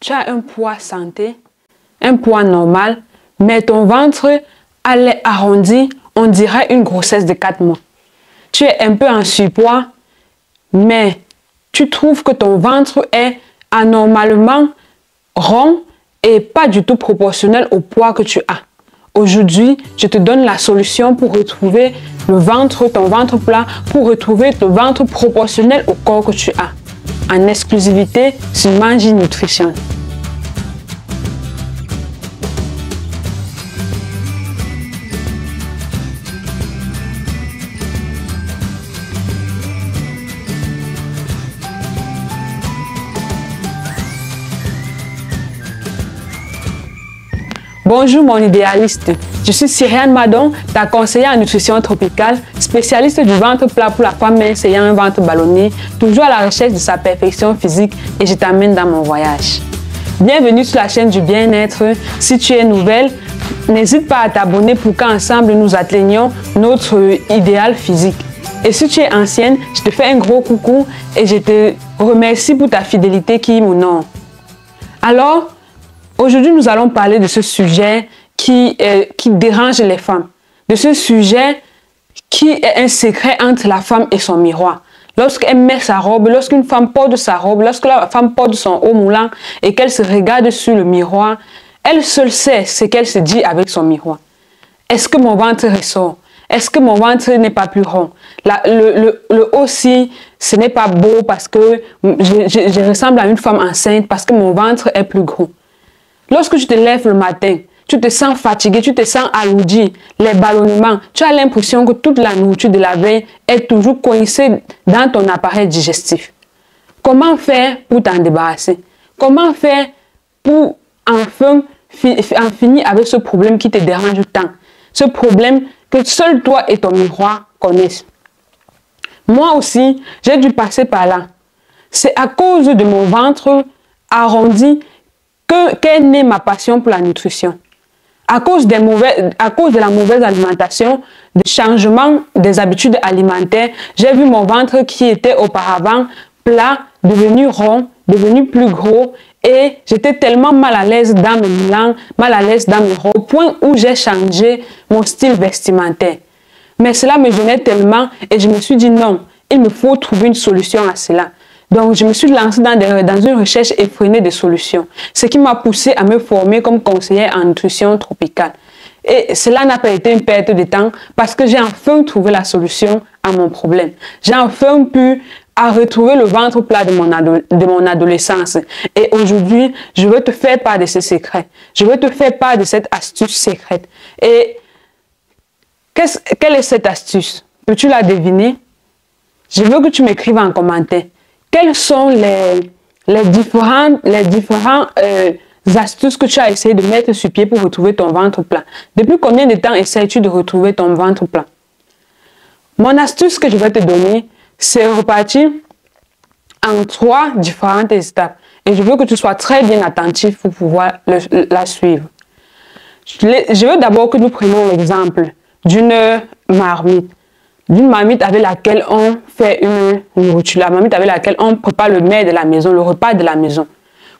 tu as un poids santé, un poids normal, mais ton ventre est arrondi, on dirait une grossesse de 4 mois. Tu es un peu en surpoids, mais tu trouves que ton ventre est anormalement rond et pas du tout proportionnel au poids que tu as. Aujourd'hui, je te donne la solution pour retrouver ton ventre plat, pour retrouver ton ventre proportionnel au corps que tu as. En exclusivité sur Mangi Nutrition. Bonjour mon idéaliste, je suis Cyriane Madon, ta conseillère en nutrition tropicale, spécialiste du ventre plat pour la femme mince ayant un ventre ballonné, toujours à la recherche de sa perfection physique et je t'amène dans mon voyage. Bienvenue sur la chaîne du bien-être. Si tu es nouvelle, n'hésite pas à t'abonner pour qu'ensemble nous atteignions notre idéal physique. Et si tu es ancienne, je te fais un gros coucou et je te remercie pour ta fidélité qui m'honore. Alors, aujourd'hui, nous allons parler de ce sujet qui dérange les femmes, de ce sujet qui est un secret entre la femme et son miroir. Lorsqu'elle met sa robe, lorsqu'une femme porte sa robe, lorsque la femme porte son haut moulant et qu'elle se regarde sur le miroir, elle seule sait ce qu'elle se dit avec son miroir. Est-ce que mon ventre ressort? Est-ce que mon ventre n'est pas plus rond? Le haut si, ce n'est pas beau parce que je ressemble à une femme enceinte parce que mon ventre est plus gros. Lorsque tu te lèves le matin, tu te sens fatigué, tu te sens alourdi, les ballonnements, tu as l'impression que toute la nourriture de la veille est toujours coincée dans ton appareil digestif. Comment faire pour t'en débarrasser? Comment faire pour enfin en finir avec ce problème qui te dérange tant? Ce problème que seul toi et ton miroir connaissent. Moi aussi, j'ai dû passer par là. C'est à cause de mon ventre arrondi qu'est née ma passion pour la nutrition. À cause de la mauvaise alimentation, du changement des habitudes alimentaires, j'ai vu mon ventre qui était auparavant plat, devenu rond, devenu plus gros et j'étais tellement mal à l'aise dans mes moulants, mal à l'aise dans mes robes, au point où j'ai changé mon style vestimentaire. Mais cela me gênait tellement et je me suis dit non, il me faut trouver une solution à cela. Donc, je me suis lancée dans une recherche effrénée de solutions, ce qui m'a poussée à me former comme conseillère en nutrition tropicale. Et cela n'a pas été une perte de temps parce que j'ai enfin trouvé la solution à mon problème. J'ai enfin pu retrouver le ventre plat de mon adolescence. Et aujourd'hui, je veux te faire part de ce secret. Je veux te faire part de cette astuce secrète. Et quelle est cette astuce? Peux-tu la deviner? Je veux que tu m'écrives en commentaire. Quelles sont les différentes astuces que tu as essayé de mettre sur pied pour retrouver ton ventre plat? Depuis combien de temps essaies-tu de retrouver ton ventre plat? Mon astuce que je vais te donner, c'est repartir en 3 différentes étapes. Et je veux que tu sois très bien attentif pour pouvoir la suivre. Je veux d'abord que nous prenions l'exemple d'une marmite. D'une marmite avec laquelle on fait une nourriture, la marmite avec laquelle on prépare le mets de la maison, le repas de la maison.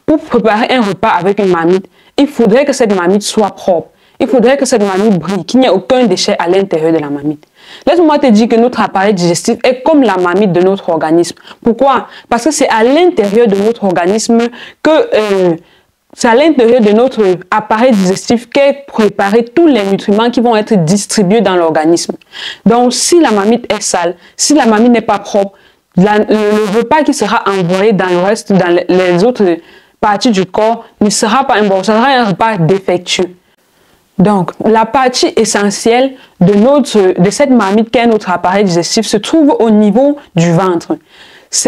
Pour préparer un repas avec une marmite, il faudrait que cette marmite soit propre. Il faudrait que cette marmite brille, qu'il n'y ait aucun déchet à l'intérieur de la marmite. Laisse-moi te dire que notre appareil digestif est comme la marmite de notre organisme. Pourquoi? Parce que c'est à l'intérieur de notre organisme que... c'est à l'intérieur de notre appareil digestif qu'est préparé tous les nutriments qui vont être distribués dans l'organisme. Donc, si la marmite est sale, si la marmite n'est pas propre, le repas qui sera envoyé dans le reste, dans les autres parties du corps, ne sera pas un bon, ça sera un repas défectueux. Donc, la partie essentielle de cette marmite qu'est notre appareil digestif se trouve au niveau du ventre.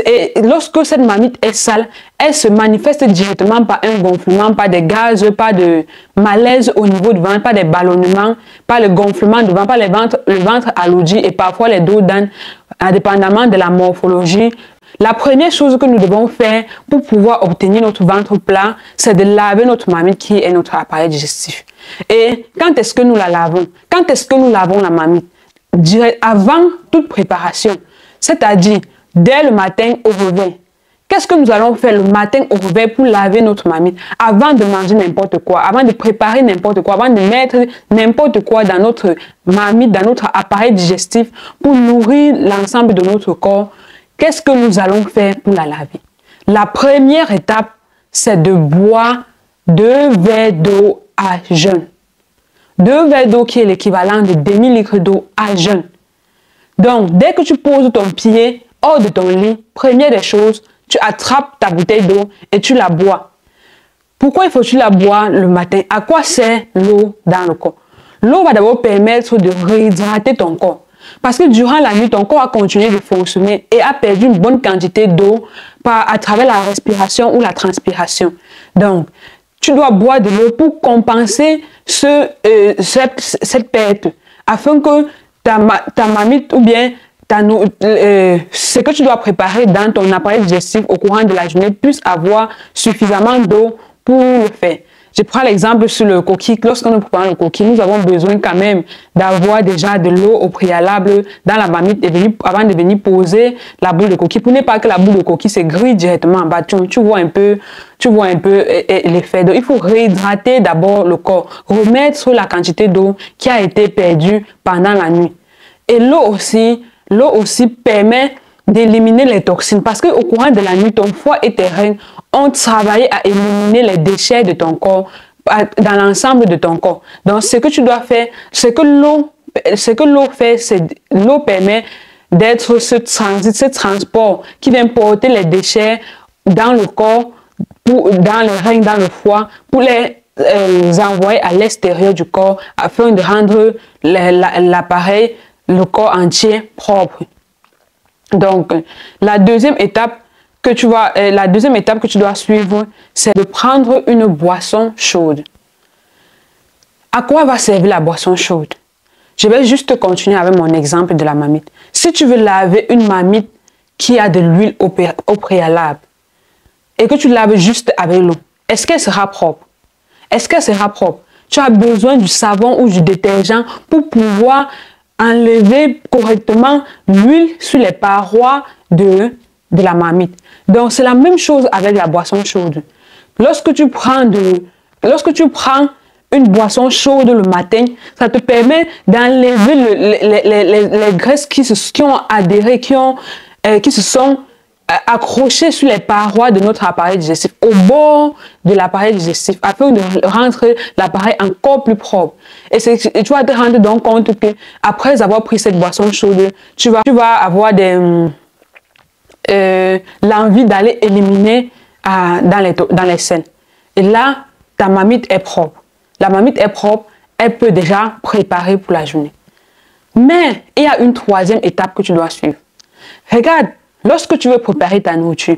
Et lorsque cette marmite est sale, elle se manifeste directement par un gonflement, par des gaz, par de malaise au niveau du ventre, par des ballonnements, par le gonflement du ventre, par le ventre alourdi et parfois les dos d'âne, indépendamment de la morphologie. La première chose que nous devons faire pour pouvoir obtenir notre ventre plat, c'est de laver notre marmite qui est notre appareil digestif. Et quand est-ce que nous la lavons? Quand est-ce que nous lavons la marmite? Avant toute préparation, c'est-à-dire dès le matin au réveil. Qu'est-ce que nous allons faire le matin au réveil pour laver notre marmite avant de manger n'importe quoi, avant de préparer n'importe quoi, avant de mettre n'importe quoi dans notre marmite, dans notre appareil digestif pour nourrir l'ensemble de notre corps? Qu'est-ce que nous allons faire pour la laver? La première étape, c'est de boire 2 verres d'eau à jeun. 2 verres d'eau qui est l'équivalent de demi-litre d'eau à jeun. Donc, dès que tu poses ton pied hors de ton lit, première des choses, tu attrapes ta bouteille d'eau et tu la bois. Pourquoi il faut-tu la boire le matin? À quoi sert l'eau dans le corps? L'eau va d'abord permettre de réhydrater ton corps. Parce que durant la nuit, ton corps a continué de fonctionner et a perdu une bonne quantité d'eau à travers la respiration ou la transpiration. Donc, tu dois boire de l'eau pour compenser cette perte, afin que ta marmite ou bien ce que tu dois préparer dans ton appareil digestif au courant de la journée puisse avoir suffisamment d'eau pour le faire. Je prends l'exemple sur le coquille. Lorsque nous préparons le coquille, nous avons besoin quand même d'avoir déjà de l'eau au préalable dans la marmite avant de venir poser la boule de coquille. Pour ne pas que la boule de coquille se grille directement en bas. Tu vois un peu l'effet. Donc, il faut réhydrater d'abord le corps, remettre la quantité d'eau qui a été perdue pendant la nuit. Et l'eau aussi permet d'éliminer les toxines parce qu'au courant de la nuit, ton foie et tes reins ont travaillé à éliminer les déchets de ton corps dans l'ensemble de ton corps. Donc, ce que tu dois faire, ce que l'eau fait, c'est l'eau permet d'être ce transit, ce transport qui vient porter les déchets dans le corps, dans les reins, dans le foie, pour les envoyer à l'extérieur du corps afin de rendre l'appareil, le corps entier propre. Donc, la deuxième étape que tu dois suivre, c'est de prendre une boisson chaude. À quoi va servir la boisson chaude? Je vais juste continuer avec mon exemple de la marmite. Si tu veux laver une marmite qui a de l'huile au préalable et que tu laves juste avec l'eau, est-ce qu'elle sera propre? Est-ce qu'elle sera propre? Tu as besoin du savon ou du détergent pour pouvoir enlever correctement l'huile sur les parois de la marmite. Donc, c'est la même chose avec la boisson chaude. Lorsque tu prends une boisson chaude le matin, ça te permet d'enlever les graisses qui ont adhéré, qui se sont accrochées sur les parois de notre appareil digestif, au bord de l'appareil digestif, afin de rendre l'appareil encore plus propre. Et tu vas te rendre donc compte que après avoir pris cette boisson chaude, tu vas avoir l'envie d'aller éliminer dans les selles. Et là, ta marmite est propre. La marmite est propre, elle peut déjà préparer pour la journée. Mais il y a une troisième étape que tu dois suivre. Regarde, lorsque tu veux préparer ta nourriture,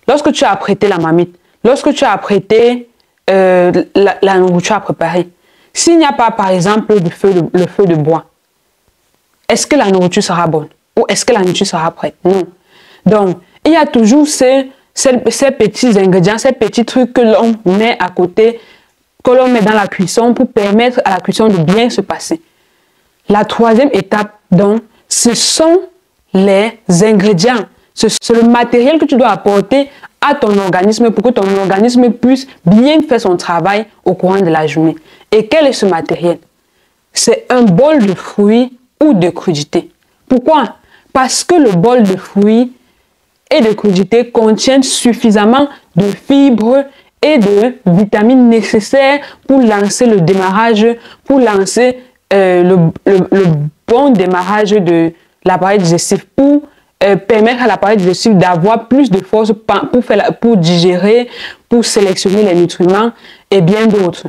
lorsque tu as apprêté la marmite, lorsque tu as apprêté la nourriture à préparer, s'il n'y a pas, par exemple, le feu de bois, est-ce que la nourriture sera bonne? Ou est-ce que la nourriture sera prête? Non. Donc, il y a toujours ces petits ingrédients, ces petits trucs que l'on met à côté, que l'on met dans la cuisson pour permettre à la cuisson de bien se passer. La troisième étape, donc, ce sont les ingrédients. C'est le matériel que tu dois apporter à ton organisme pour que ton organisme puisse bien faire son travail au courant de la journée. Et quel est ce matériel? C'est un bol de fruits ou de crudités. Pourquoi? Parce que le bol de fruits et de crudités contient suffisamment de fibres et de vitamines nécessaires pour lancer le démarrage, pour lancer le bon démarrage de l'appareil digestif, pour permettre à l'appareil digestif d'avoir plus de force pour digérer, pour sélectionner les nutriments et bien d'autres.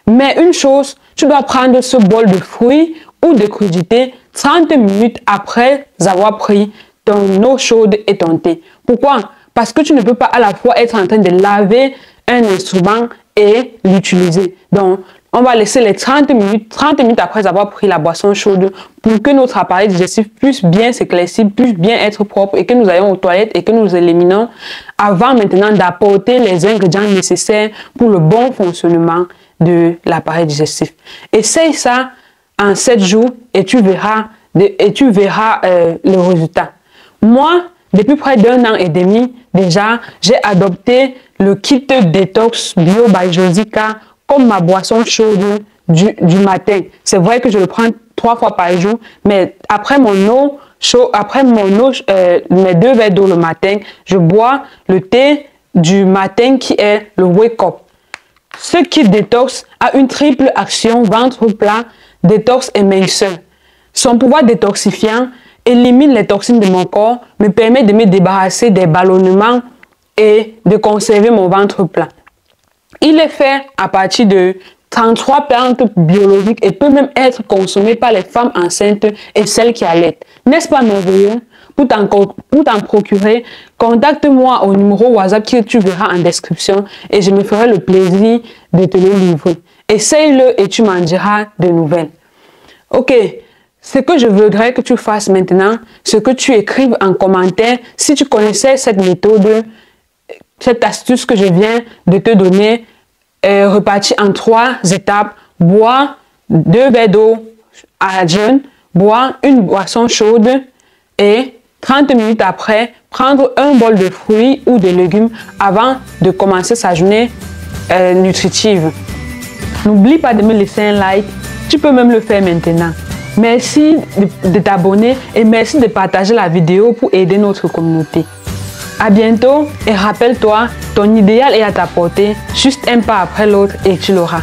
Mais une chose, tu dois prendre ce bol de fruits ou de crudités 30 minutes après avoir pris ton eau chaude et ton thé. Pourquoi? Parce que tu ne peux pas à la fois être en train de laver un instrument et l'utiliser. Donc, on va laisser les 30 minutes après avoir pris la boisson chaude pour que notre appareil digestif puisse bien s'éclaircir, puisse bien être propre et que nous ayons aux toilettes et que nous éliminons avant maintenant d'apporter les ingrédients nécessaires pour le bon fonctionnement de l'appareil digestif. Essaye ça en 7 jours et tu verras le résultat. Moi, Depuis près d'1 an et demi, déjà, j'ai adopté le kit détox bio by Josica comme ma boisson chaude du matin. C'est vrai que je le prends 3 fois par jour, mais après mon eau chaude, mes 2 verres d'eau le matin, je bois le thé du matin qui est le Wake Up. Ce kit détox a une triple action ventre plat, détox et minceur. Son pouvoir détoxifiant élimine les toxines de mon corps, me permet de me débarrasser des ballonnements et de conserver mon ventre plat. Il est fait à partir de 33 plantes biologiques et peut même être consommé par les femmes enceintes et celles qui allaitent. N'est-ce pas merveilleux? Pour t'en procurer, contacte-moi au numéro WhatsApp que tu verras en description et je me ferai le plaisir de te le livrer. Essaye-le et tu m'en diras de nouvelles. Ok. Ce que je voudrais que tu fasses maintenant, c'est que tu écrives en commentaire si tu connaissais cette méthode, cette astuce que je viens de te donner, repartie en 3 étapes. Boire 2 verres d'eau à jeun, boire une boisson chaude et 30 minutes après, prendre un bol de fruits ou de légumes avant de commencer sa journée nutritive. N'oublie pas de me laisser un like, tu peux même le faire maintenant. Merci de t'abonner et merci de partager la vidéo pour aider notre communauté. À bientôt et rappelle-toi, ton idéal est à ta portée, juste un pas après l'autre et tu l'auras.